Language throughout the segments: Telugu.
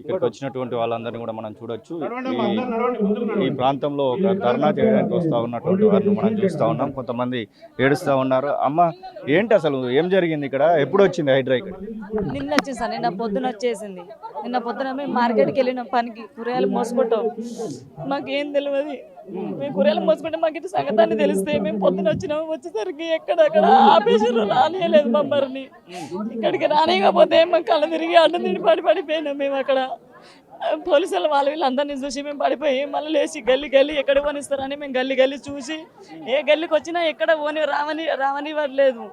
ఇక్కడికి వచ్చినటువంటి వాళ్ళందరినీ కూడా మనం చూడొచ్చు. ఈ ప్రాంతంలో ఒక ధర్నా చేయడానికి వస్తూ ఉన్నటువంటి వారిని మనం చూస్తూ ఉన్నాం. కొంతమంది ఏడుస్తూ ఉన్నారు. అమ్మ, ఏంటి అసలు ఏం జరిగింది ఇక్కడ? ఎప్పుడు వచ్చింది హైడ్రా ఇక్కడ? నిన్న వచ్చింది సార్, నిన్న పొద్దున వచ్చేసింది. నిన్న పొద్దున మేము మార్కెట్కి వెళ్ళిన పనికి కూరగాయలు మోసుకుంటాం. మాకేం తెలియదు. మేము కూరగాయలు మోసుకుంటే మాకు ఇటు సంగతాన్ని తెలిస్తే మేము పొద్దున వచ్చినాము. వచ్చేసరికి ఎక్కడక్కడ ఆపేసారు, రానియలేదు మమ్మల్ని. ఇక్కడికి రానియకపోతే మాకు కళ్ళు తిరిగి అడ్డం తిరిగి పడిపోయినాం. మేము అక్కడ పోలీసులు వాళ్ళు వీళ్ళందరినీ చూసి మేము పడిపోయి మళ్ళీ లేచి గల్లీ ఎక్కడ పోనిస్తారని మేము గల్లీ చూసి ఏ గల్లీకి వచ్చినా ఎక్కడ రావనివ్వట్లేదు.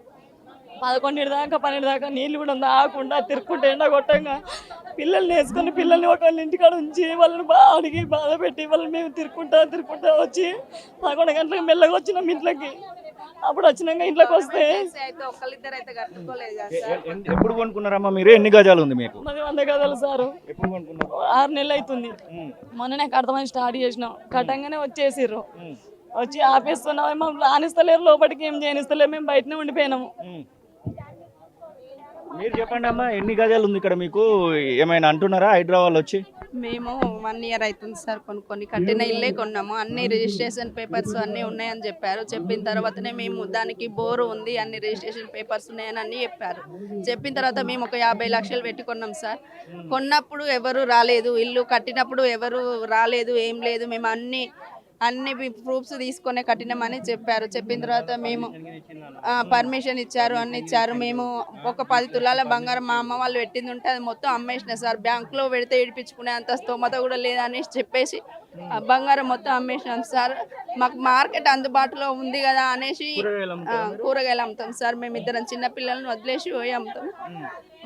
11 దాకా 12 దాకా నీళ్ళు కూడా ఆకుండా తిరుక్కుంటే ఎండ కొట్టంగా పిల్లల్ని వేసుకొని పిల్లల్ని ఒకళ్ళ ఇంటికాడ ఉంచి వాళ్ళని అడిగి బాధ పెట్టి వాళ్ళని మేము తిరుక్కుంటా వచ్చి 11 గంటలకు మెల్లగా వచ్చినాం ఇంట్లోకి. అప్పుడు వచ్చినాక ఇంట్లోకి వస్తే ఎప్పుడు కొనుక్కున్నారమ్మా మీరు? ఎన్ని గజాలు ఉంది మీకు? మాది 100 గజాలు సారు. ఎప్పుడు కొనుక్కున్నారు? 6 నెలలు అవుతుంది. మొన్ననే కడతామని స్టార్ట్ చేసినాం. కట్టంగానే వచ్చేసిర్రు. వచ్చి ఆపేస్తున్నాం. మమ్మల్ని రానిస్తలేరు, లోపలికి ఏం చేయనిస్తలేరు. మేము బయటనే ఉండిపోయినాము. మీరు చెప్పండి అమ్మా, ఎన్ని గజాలు ఉంది ఇక్కడ మీకు? ఏమైనా అంటున్నారా హైదరాబాద్ వచ్చి? మేము 1 ఇయర్ అవుతుంది సార్ కొనుక్కొని. కట్టిన ఇల్లే కొన్నాము. అన్ని రిజిస్ట్రేషన్ పేపర్స్ అన్నీ ఉన్నాయని చెప్పారు. చెప్పిన తర్వాతనే మేము దానికి బోరు ఉంది, అన్ని రిజిస్ట్రేషన్ పేపర్స్ ఉన్నాయని అన్నీ చెప్పారు. చెప్పిన తర్వాత మేము ఒక 50 లక్షలు పెట్టి కొన్నాం సార్. కొన్నప్పుడు ఎవరు రాలేదు, ఇల్లు కట్టినప్పుడు ఎవరు రాలేదు, ఏం లేదు. మేము అన్ని ప్రూఫ్స్ తీసుకొని కట్టినామని చెప్పారు. చెప్పిన తర్వాత మేము పర్మిషన్ ఇచ్చారు, అన్ని ఇచ్చారు. మేము ఒక 10 తులాల బంగారం మా అమ్మ వాళ్ళు పెట్టింది ఉంటే అది మొత్తం అమ్మేసిన సార్. బ్యాంకులో పెడితే ఇడిపించుకునే అంత స్తోమత కూడా లేదనేసి చెప్పేసి బంగారం మొత్తం అమ్మేసినాం సార్. మాకు మార్కెట్ అందుబాటులో ఉంది కదా అనేసి కూరగాయలు అమ్ముతాం సార్. మేము ఇద్దరం చిన్నపిల్లలను వదిలేసి పోయి అమ్ముతాం.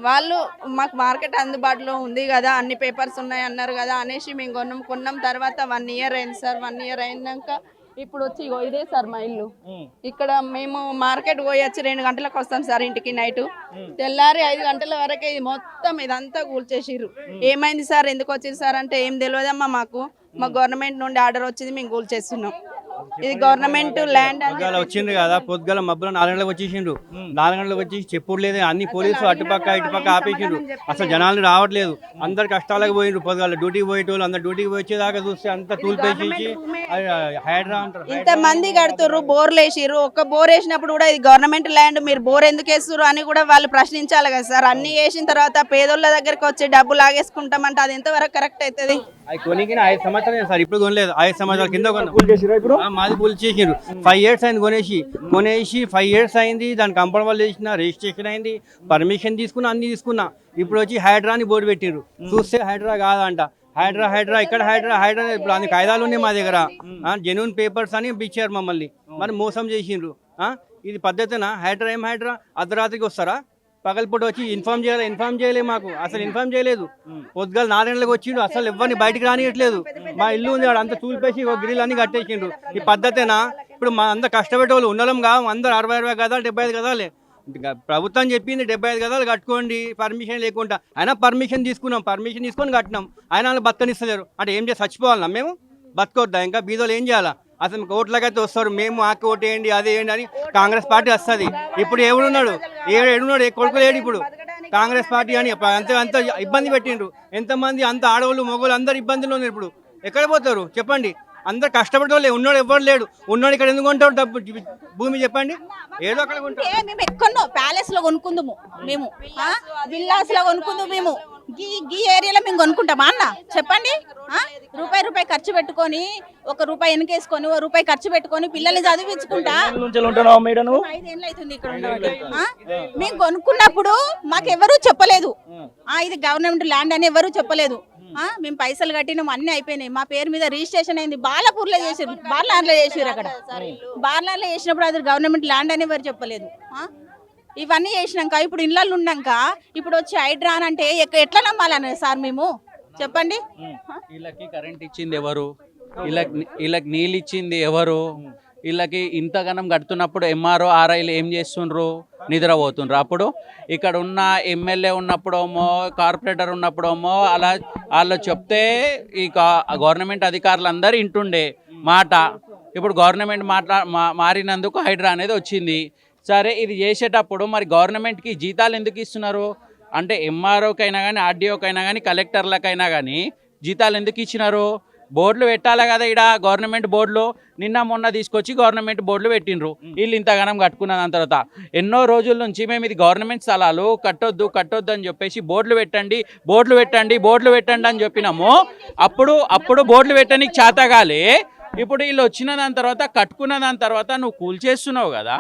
వాళ్ళు మాకు మార్కెట్ అందుబాటులో ఉంది కదా, అన్ని పేపర్స్ ఉన్నాయి అన్నారు కదా అనేసి మేము కొన్నాం. తర్వాత 1 ఇయర్ అయింది సార్. 1 ఇయర్ అయినాక ఇప్పుడు వచ్చి ఇదే సార్ మా ఇల్లు. ఇక్కడ మేము మార్కెట్ పోయి వచ్చి 2 గంటలకు వస్తాం సార్ ఇంటికి. నైటు తెల్లారి 5 గంటల వరకే ఇది మొత్తం ఇదంతా కూల్చేసిర్రు. ఏమైంది సార్, ఎందుకు వచ్చింది సార్ అంటే ఏం తెలియదమ్మా మాకు గవర్నమెంట్ నుండి ఆర్డర్ వచ్చింది, మేము కూల్చేస్తున్నాం. ఇది గవర్నమెంట్ ల్యాండ్ వచ్చింది కదా. పొద్దుగల మబ్బులో 4 గంటలకు వచ్చేసిండ్రు. 4 గంటలకు వచ్చేసి చెప్పుడు లేదు. అన్ని పోలీసులు అటుపక్క ఇటుపక్క ఆపేసిండ్రు. అసలు జనాలు రావట్లేదు. అందరు కష్టాలకు పోయిండ్రు. పొద్దుగాల డ్యూటీకి పోయేటోళ్ళు అందరు డ్యూటీకి వచ్చేదాకా చూస్తే అంత తూలిపేసేసి హైడ్రా అంటారు. ఇంతమంది కడుతుర్రు, బోర్లు వేసిర్రు. ఒక్క బోర్ వేసినప్పుడు కూడా ఇది గవర్నమెంట్ ల్యాండ్, మీరు బోర్ ఎందుకు వేస్తున్నారు అని కూడా వాళ్ళు ప్రశ్నించాలి కదా సార్. అన్ని వేసిన తర్వాత పేదోళ్ళ దగ్గరకు వచ్చి డబ్బు లాగేసుకుంటామంటే అది ఎంతవరకు కరెక్ట్ అవుతుంది? అది కొనికి 5 సంవత్సరాలు సార్. ఇప్పుడు కొనలేదు, 5 సంవత్సరాల కింద మాది పూలు చేసిండ్రు. 5 ఇయర్స్ అయింది కొనేసి 5 ఇయర్స్ అయింది. దాని కంపౌండ్ వాళ్ళు చేసిన రిజిస్ట్రేషన్ అయింది, పర్మిషన్ తీసుకున్నా, అన్ని తీసుకున్నా. ఇప్పుడు వచ్చి హైడ్రా అని బోర్డు పెట్టిండ్రు. చూస్తే హైడ్రా కాదంట. హైడ్రా ఇక్కడ హైడ్రా ఇప్పుడు అన్ని కాయిదాలు ఉన్నాయి మా దగ్గర. జెన్యూన్ పేపర్స్ అని ఇచ్చారు మమ్మల్ని. మరి మోసం చేసిండ్రు. ఇది పద్ధతినా? హైడ్రా ఏం హైడ్రా? అర్ధరాత్రికి వస్తారా? పగలపూట వచ్చి ఇన్ఫార్మ్ చేయలేదు మాకు. అసలు ఇన్ఫార్మ్ చేయలేదు. పొద్దుగాల 4 గంటలకు వచ్చిండు. అసలు ఎవరిని బయటికి రానియట్లేదు. మా ఇల్లు ఉంది, వాడు అంతా తూలిపేసి గిరిలు అన్ని కట్టేసిండ్రు. ఈ పద్ధతేనా? ఇప్పుడు మా అంతా కష్టపెట్టే వాళ్ళు ఉన్నలం కావు. అందరు 60 గదాలు 75 గదాలే. ప్రభుత్వం చెప్పింది 75 గదాలు కట్టుకోండి పర్మిషన్ లేకుండా. అయినా పర్మిషన్ తీసుకొని కట్టినాం. అయినా వాళ్ళు బతకనిస్తలేరు. అంటే ఏం చేసి చచ్చిపోవాలన్నా మేము? బతకొద్దా? ఇంకా బీదోళ్ళు ఏం చేయాలా? అసలు ఓట్లకైతే వస్తారు, మేము ఆకు ఓటేయండి అదే వేయండి అని కాంగ్రెస్ పార్టీ వస్తుంది. ఇప్పుడు ఎవడున్నాడు? కొడుకు లేడు ఇప్పుడు కాంగ్రెస్ పార్టీ అని. అంత ఇబ్బంది పెట్టిండ్రు. ఎంతమంది అంత ఆడవాళ్ళు మగవాళ్ళు అందరు ఇబ్బందులు ఉన్నారు. ఇప్పుడు ఎక్కడ పోతారు చెప్పండి? అందరు కష్టపడే ఉన్నోడు ఎవరు లేడు. ఉన్నోడు ఇక్కడ ఎందుకు కొంటాడు డబ్బు భూమి చెప్పండి? ఏదో అక్కడ మేము ఎక్కడో ప్యాలెస్ లో కొనుక్కుందాము, మేము విల్లాస్ లో కొనుక్కుందాము. మేము ఈ ఏరియాలో మేము కొనుక్కుంటామా అన్న చెప్పండి? రూపాయి ఖర్చు పెట్టుకొని, ₹1 వెనకేసుకొని ₹1 ఖర్చు పెట్టుకొని పిల్లల్ని చదివించుకుంటా 5 ఏళ్ళు అవుతుంది ఇక్కడ ఉండబట్టి. మేము కొనుక్కున్నప్పుడు మాకెవరూ చెప్పలేదు ఇది గవర్నమెంట్ ల్యాండ్ అని. ఎవరు చెప్పలేదు. మేము పైసలు కట్టినాము, అన్ని అయిపోయినాయి. మా పేరు మీద రిజిస్ట్రేషన్ అయింది. బాలాపూర్లో చేసారు, బార్లార్లో చేసారు. అక్కడ బార్లార్లో చేసినప్పుడు అది గవర్నమెంట్ ల్యాండ్ అని ఎవరు చెప్పలేదు. ఇవన్నీ చేసినాక ఇప్పుడు ఇళ్ళల్లో ఉన్నాక ఇప్పుడు వచ్చి హైడ్రా అని అంటే ఎట్లా నమ్మాలని సార్ మేము చెప్పండి? వీళ్ళకి కరెంట్ ఇచ్చింది ఎవరు? వీళ్ళకి నీళ్ళు ఇచ్చింది ఎవరు? వీళ్ళకి ఇంతగానం కడుతున్నప్పుడు ఎంఆర్ఓ ఆర్ఐలు ఏం చేస్తుండ్రు? నిద్రపోతుండ్రు. అప్పుడు ఇక్కడ ఉన్న ఎమ్మెల్యే ఉన్నప్పుడేమో, కార్పొరేటర్ ఉన్నప్పుడేమో అలా వాళ్ళు చెప్తే ఈ గవర్నమెంట్ అధికారులు అందరూ వింటుండే మాట. ఇప్పుడు గవర్నమెంట్ మారినందుకు హైడ్రా అనేది వచ్చింది. సరే, ఇది చేసేటప్పుడు మరి గవర్నమెంట్కి జీతాలు ఎందుకు ఇస్తున్నారు? అంటే ఎంఆర్ఓకైనా కానీ ఆర్డీఓకైనా కానీ కలెక్టర్లకైనా కానీ జీతాలు ఎందుకు ఇచ్చినారు? బోర్డులు పెట్టాలి కదా, ఇక్కడ గవర్నమెంట్ బోర్డులు నిన్న మొన్న తీసుకొచ్చి గవర్నమెంట్ బోర్డులు పెట్టిండ్రు. వీళ్ళు ఇంతగానం కట్టుకున్న దాని తర్వాత ఎన్నో రోజుల నుంచి మేము ఇది గవర్నమెంట్ స్థలాలు కట్టొద్దు అని చెప్పేసి బోర్డులు పెట్టండి అని చెప్పినాము. అప్పుడు బోర్డులు పెట్టడానికి చేతగాలి. ఇప్పుడు వీళ్ళు వచ్చిన దాని తర్వాత కట్టుకున్న దాని తర్వాత నువ్వు కూల్చేస్తున్నావు కదా,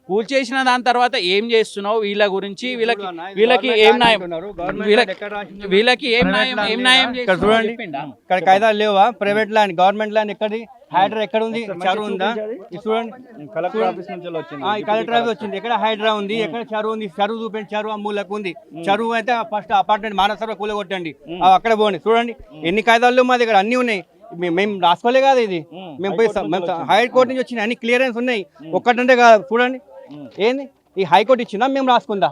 కూల్చేసిన దాని తర్వాత ఏం చేస్తున్నావు? వీళ్ళ గురించి వీళ్ళకి ఏం న్యాయం, వీళ్ళకి ఏం న్యాయం ఇక్కడ చూడండి, ఇక్కడ కాయిదాలు లేవా? ప్రైవేట్ ల్యాండ్, గవర్నమెంట్ ల్యాండ్ ఎక్కడి? హైడ్రా ఎక్కడ ఉంది? చెరువు ఉందా? ఇది చూడండి, కలెక్టర్ ఆఫీస్ నుంచి వచ్చింది. కలెక్టర్ ఆఫీస్ వచ్చింది. ఎక్కడ హైడ్రా ఉంది? ఎక్కడ చెరువు ఉంది? చెరువు చూపించి, చెరువు ఆ మూలకు ఉంది. చెరువు అయితే ఫస్ట్ అపార్ట్మెంట్ మానసర్వ కూలగొట్టండి, అక్కడ పోండి. చూడండి ఎన్ని కాయిదాలు మా దగ్గర అన్ని ఉన్నాయి. మేము రాసుకోలే కాదు ఇది, మేము పోయి హైకోర్టు నుంచి వచ్చినాయి, అన్ని క్లియరెన్స్ ఉన్నాయి. ఒక్కటంటే కాదు, చూడండి ఏంది ఈ హైకోర్టు ఇచ్చిందా మేము రాసుకుందా?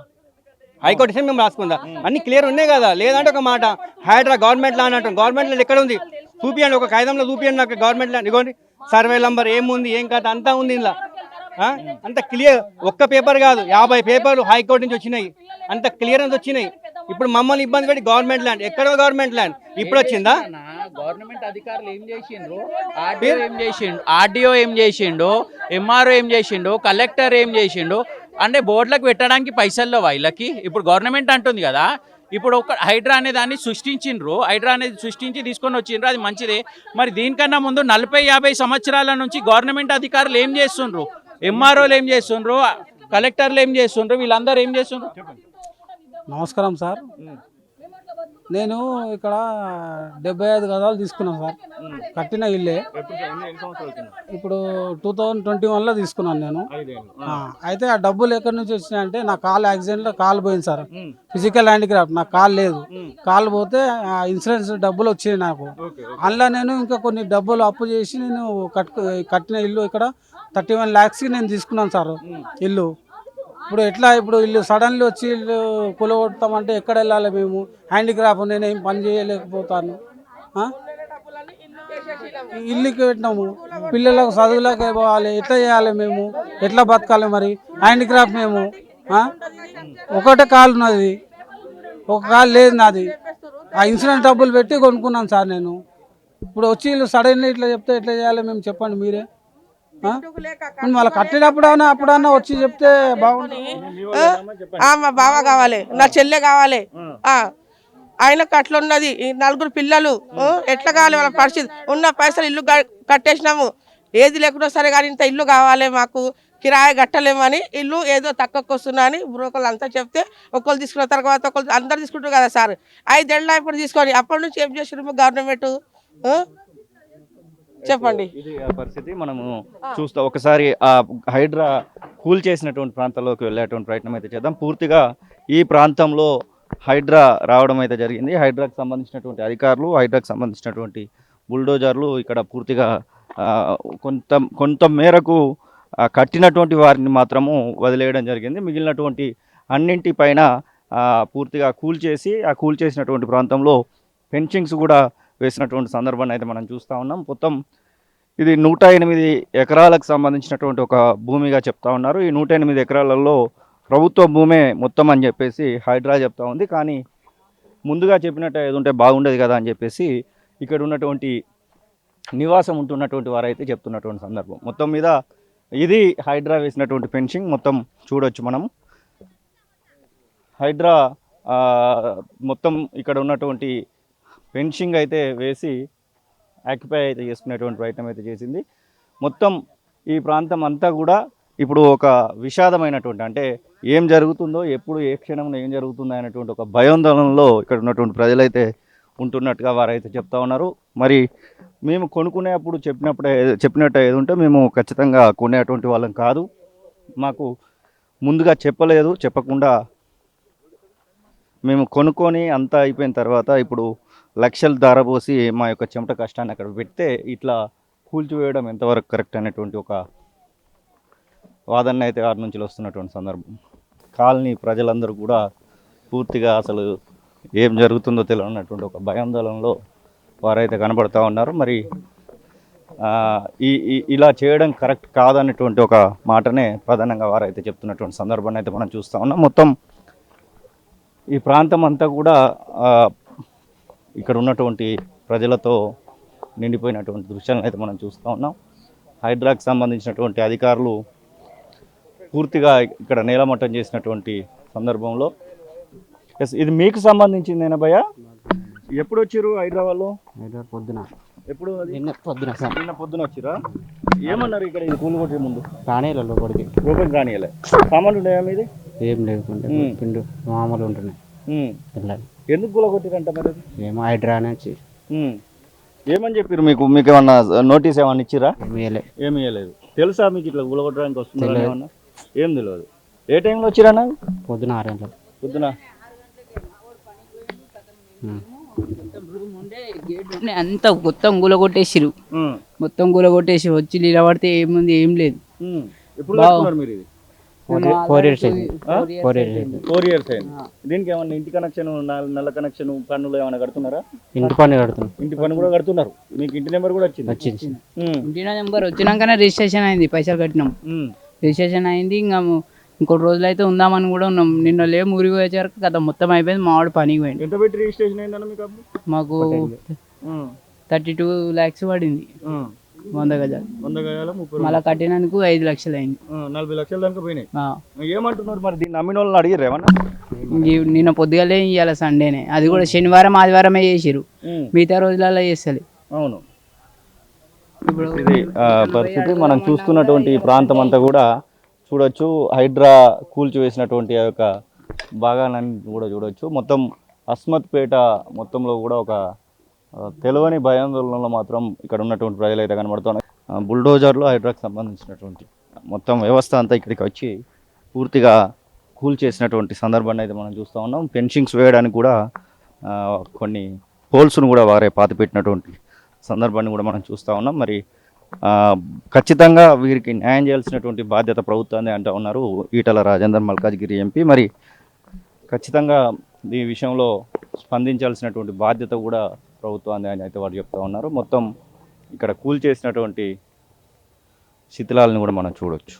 హైకోర్టు ఇచ్చిందా మేము రాసుకుందా? అన్ని క్లియర్ ఉన్నాయి కదా. లేదంటే ఒక మాట హైడ్రా గవర్నమెంట్ ల్యాండ్ అంటాం. గవర్నమెంట్ ల్యాండ్ ఎక్కడ ఉంది? చూపియండి, ఒక కాగితంలో చూపియండి నాకు గవర్నమెంట్ ల్యాండ్. ఇగోండి సర్వే నంబర్ ఏముంది, ఏం కాదు అంతా ఉంది ఇలా. అంత క్లియర్, ఒక్క పేపర్ కాదు 50 పేపర్లు హైకోర్టు నుంచి వచ్చినాయి, అంత క్లియరెన్స్ వచ్చినాయి. ఇప్పుడు మమ్మల్ని ఇబ్బంది పెట్టి గవర్నమెంట్ ల్యాండ్, ఎక్కడో గవర్నమెంట్ ల్యాండ్ ఇప్పుడు వచ్చిందా? గవర్నమెంట్ అధికారులు ఏం చేసిండ్రు? ఆర్డీఓ ఏం చేసిండు? ఎంఆర్ఓ ఏం చేసిండు? కలెక్టర్ ఏం చేసిండు? అంటే బోర్డులకు పెట్టడానికి పైసల్లో వీళ్ళకి. ఇప్పుడు గవర్నమెంట్ అంటుంది కదా, ఇప్పుడు ఒక హైడ్రా అనే దాన్ని సృష్టించిండ్రు, హైడ్రా అనేది సృష్టించి తీసుకొని వచ్చిండ్రు, అది మంచిదే. మరి దీనికన్నా ముందు 40-50 సంవత్సరాల నుంచి గవర్నమెంట్ అధికారులు ఏం చేస్తుండ్రు? ఎంఆర్ఓలు ఏం చేస్తుండ్రు? కలెక్టర్లు ఏం చేస్తుండ్రు? వీళ్ళందరూ ఏం చేస్తుండ్రు? నమస్కారం సార్, నేను ఇక్కడ 75 గదాలు తీసుకున్నాను సార్. కట్టిన ఇల్లే. ఇప్పుడు 2021లో తీసుకున్నాను నేను. అయితే ఆ డబ్బులు ఎక్కడి నుంచి వచ్చినాయంటే నా కాల్ యాక్సిడెంట్లో కాలు పోయింది సార్. ఫిజికల్ హ్యాండిక్రాఫ్ట్, నాకు కాలు లేదు. కాలు పోతే ఆ ఇన్సూరెన్స్ డబ్బులు వచ్చినాయి నాకు. అందులో నేను ఇంకా కొన్ని డబ్బులు అప్పు చేసి నేను కట్టిన ఇల్లు ఇక్కడ 31 lakhsకి నేను తీసుకున్నాను సార్ ఇల్లు. ఇప్పుడు ఎట్లా, ఇప్పుడు ఇల్లు సడన్లీ వచ్చి ఇల్లు కూలగొడతామంటే ఎక్కడ వెళ్ళాలి మేము? హ్యాండిక్రాఫ్ట్, నేను ఏం పని చేయలేకపోతాను. ఇల్లుకి పెట్టినాము, పిల్లలకు చదువులకు పోవాలి, ఎట్లా చేయాలి మేము? ఎట్లా బతకాలి మరి? హ్యాండిక్రాఫ్ట్ మేము. ఒకటే కాలు ఉన్నది, ఒక కాలు లేదు నాది. ఆ ఇన్సూరెన్స్ డబ్బులు పెట్టి కొనుక్కున్నాను సార్ నేను. ఇప్పుడు వచ్చి ఇల్లు సడన్లీ ఇట్లా చెప్తే ఎట్లా చేయాలి మేము? చెప్పండి మీరే. మళ్ళీ కట్టేటప్పుడన్నా అప్పుడన్నా వచ్చి చెప్తే బాగుంటుంది. మా బావ కావాలి, నా చెల్లె కావాలి. ఆయనకు అట్లా ఉన్నది, ఈ 4 పిల్లలు. ఎట్లా కావాలి వాళ్ళ పరిస్థితి? ఉన్న పైసలు ఇల్లు కట్టేసినాము, ఏది లేకుండా సరే కానీ ఇంత ఇల్లు కావాలి మాకు, కిరాయి కట్టలేమని ఇల్లు ఏదో తక్కువకి వస్తున్నా అని బ్రోకర్లు అంతా చెప్తే ఒకళ్ళు తీసుకున్న తర్వాత ఒకళ్ళు అందరు తీసుకుంటారు కదా సార్. 5 ఏళ్ళ ఇప్పుడు తీసుకొని అప్పటి నుంచి ఏం చేసారు గవర్నమెంట్? చెప్పండి. ఇది పరిస్థితి. మనము చూస్తా ఒకసారి ఆ హైడ్రా కూల్ చేసినటువంటి ప్రాంతాల్లోకి వెళ్ళేటువంటి ప్రయత్నం అయితే చేద్దాం. పూర్తిగా ఈ ప్రాంతంలో హైడ్రా రావడం అయితే జరిగింది. హైడ్రాకి సంబంధించినటువంటి అధికారులు, హైడ్రాకి సంబంధించినటువంటి బుల్డోజర్లు ఇక్కడ పూర్తిగా కొంత మేరకు కట్టినటువంటి వారిని మాత్రము వదిలేయడం జరిగింది. మిగిలినటువంటి అన్నింటిపైన పూర్తిగా కూల్ చేసినటువంటి ప్రాంతంలో ఫెన్సింగ్స్ కూడా వేసినటువంటి సందర్భాన్ని అయితే మనం చూస్తూ ఉన్నాం. మొత్తం ఇది 108 ఎకరాలకు సంబంధించినటువంటి ఒక భూమిగా చెప్తా ఉన్నారు. ఈ 108 ఎకరాలలో ప్రభుత్వ భూమే మొత్తం అని చెప్పేసి హైడ్రా చెప్తా ఉంది. కానీ ముందుగా చెప్పినట్టు ఏది ఉంటే బాగుండేది కదా అని చెప్పేసి ఇక్కడ ఉన్నటువంటి నివాసం ఉంటున్నటువంటి వారైతే చెప్తున్నటువంటి సందర్భం. మొత్తం మీద ఇది హైడ్రా వేసినటువంటి ఫెన్సింగ్ మొత్తం చూడొచ్చు మనం. హైడ్రా మొత్తం ఇక్కడ ఉన్నటువంటి ఫెన్సింగ్ అయితే వేసి ఆక్యుపై అయితే చేసుకునేటువంటి ప్రయత్నం అయితే చేసింది. మొత్తం ఈ ప్రాంతం అంతా కూడా ఇప్పుడు ఒక విషాదమైనటువంటి, అంటే ఏం జరుగుతుందో, ఎప్పుడు ఏ క్షణంలో ఏం జరుగుతుందో అనేటువంటి ఒక భయాందోళనలో ఇక్కడ ఉన్నటువంటి ప్రజలైతే ఉంటున్నట్టుగా వారైతే చెప్తా ఉన్నారు. మరి మేము కొనుక్కునేప్పుడు చెప్పినట్టు ఏది ఉంటే మేము ఖచ్చితంగా కొనేటువంటి వాళ్ళం కాదు. మాకు ముందుగా చెప్పకుండా మేము కొనుక్కొని అంతా అయిపోయిన తర్వాత ఇప్పుడు లక్షలు ధారపోసి మా యొక్క చెమట కష్టాన్ని అక్కడ పెడితే ఇట్లా కూల్చివేయడం ఎంతవరకు కరెక్ట్ అనేటువంటి ఒక వాదన అయితే వారి నుంచి వస్తున్నటువంటి సందర్భం. కాలనీ ప్రజలందరూ కూడా పూర్తిగా అసలు ఏం జరుగుతుందో తెలియనటువంటి ఒక భయాందోళనలో వారైతే కనబడుతూ ఉన్నారు. మరి ఇలా చేయడం కరెక్ట్ కాదనేటువంటి ఒక మాటనే ప్రధానంగా వారైతే చెప్తున్నటువంటి సందర్భాన్ని అయితే మనం చూస్తూ ఉన్నాం. మొత్తం ఈ ప్రాంతం అంతా కూడా ఇక్కడ ఉన్నటువంటి ప్రజలతో నిండిపోయినటువంటి దృశ్యాలను అయితే మనం చూస్తూ ఉన్నాం. హైడ్రాకి సంబంధించినటువంటి అధికారులు పూర్తిగా ఇక్కడ నేలమట్టం చేసినటువంటి సందర్భంలో ఇది మీకు సంబంధించిందేనా భయ్య? ఎప్పుడు వచ్చారు హైదరాబాద్లో? పొద్దున ఎప్పుడు అది? నిన్న పొద్దున సార్ నిన్న పొద్దున వచ్చిరా? ఏమన్నారు ఇక్కడ ఇది కూలి కొట్టే ముందు? రానేలో లోపలికి లోపలికి రానియలే. సామాన్లు ఉన్నాయా మీది? ఏం లేకుంటే పిండు మామూలు ఉంటున్నాయి వెళ్ళాలి. ఎందుకు కూల కొట్టిరంట మరి అది? ఏమో హైడ్రా నుంచి ఏమని చెప్పారు మీకు? మీకు ఏమన్నా నోటీస్ ఏమన్నా ఇచ్చిరా? ఏమేయలే. ఏమి ఇవ్వలేదు. తెలుసా మీకు ఇట్లా కూల కొట్టడానికి వస్తుందా తెలియదు. ఏమన్నా? ఏం తెలియదు. ఏ టైంలో వచ్చిరన్నా? పొద్దున 6 గంటలకు. పొద్దున అంతా మొత్తం గులగొట్టేసిరు. మొత్తం గులగొట్టేసి వచ్చి నిలబడితే ఏముంది, ఏం లేదు. ఎప్పుడు కట్టుకున్నారు మీరు ఇది? 4 years అయింది. 4 years అయింది. 4 years అయింది. దీనికి ఏమన్నా ఇంటి కనెక్షన్, నల్ల కనెక్షన్, పన్నులు ఏమైనా కడుతున్నారా? ఇంటి పని కడుతున్నాం. ఇంటి పన్ను కూడా కడుతున్నారు. మీకు ఇంటి నెంబర్ కూడా వచ్చింది? వచ్చింది. ఇంటి నెంబర్ వచ్చినాకనే రిజిస్ట్రేషన్ అయింది, పైసలు కట్టినాం. రిజిస్ట్రేషన్ అయింది. ఇంకా ఇంకోటి రోజులు అయితే ఉందామని కూడా ఉన్నాం. నిన్న లేవు ఊరికి వచ్చేసరికి కదా మొత్తం అయిపోయింది. మా వాడు పనికి పోయింది. ఎంత పెట్టి రిజిస్ట్రేషన్ అయిందన్న మీకు? మాకు 32 lakhs పడింది 100 గజాలు. 100 గజాల 30 మళ్ళీ కట్టినందుకు 5 లక్షలు అయింది. 40 లక్షల దాకా పోయినాయి. ఏమంటున్నారు మరి? దీన్ని నమ్మిన వాళ్ళని అడిగారు ఏమన్నా? నిన్న పొద్దుగాలే ఇవ్వాలి, సండేనే. అది కూడా శనివారం ఆదివారమే చేసిరు, మిగతా రోజులలో చేస్తలే. అవును. ఇది పరిస్థితి. మనం చూస్తున్నటువంటి ఈ ప్రాంతం అంతా కూడా చూడొచ్చు. హైడ్రా కూల్చివేసినటువంటి ఆ యొక్క భాగాన్ని కూడా చూడొచ్చు. మొత్తం అస్మత్పేట మొత్తంలో కూడా ఒక తెలియని భయాందోళనలో మాత్రం ఇక్కడ ఉన్నటువంటి ప్రజలు అయితే కనబడుతున్నారు. బుల్డోజర్లు హైడ్రాకి సంబంధించినటువంటి మొత్తం వ్యవస్థ అంతా ఇక్కడికి వచ్చి పూర్తిగా కూల్చేసినటువంటి సందర్భాన్ని అయితే మనం చూస్తూ ఉన్నాం. ఫెన్సింగ్స్ వేయడానికి కూడా కొన్ని హోల్స్ను కూడా వారే పాతిపెట్టినటువంటి సందర్భాన్ని కూడా మనం చూస్తూ ఉన్నాం. మరి ఖచ్చితంగా వీరికి న్యాయం చేయాల్సినటువంటి బాధ్యత ప్రభుత్వాన్ని అంటూ ఉన్నారు ఈటల రాజేందర్ మల్కాజ్గిరి ఎంపీ. మరి ఖచ్చితంగా ఈ విషయంలో స్పందించాల్సినటువంటి బాధ్యత కూడా ప్రభుత్వాన్ని అని అయితే వారు చెప్తా ఉన్నారు. మొత్తం ఇక్కడ కూల్చేసినటువంటి శిథిలాలను కూడా మనం చూడొచ్చు.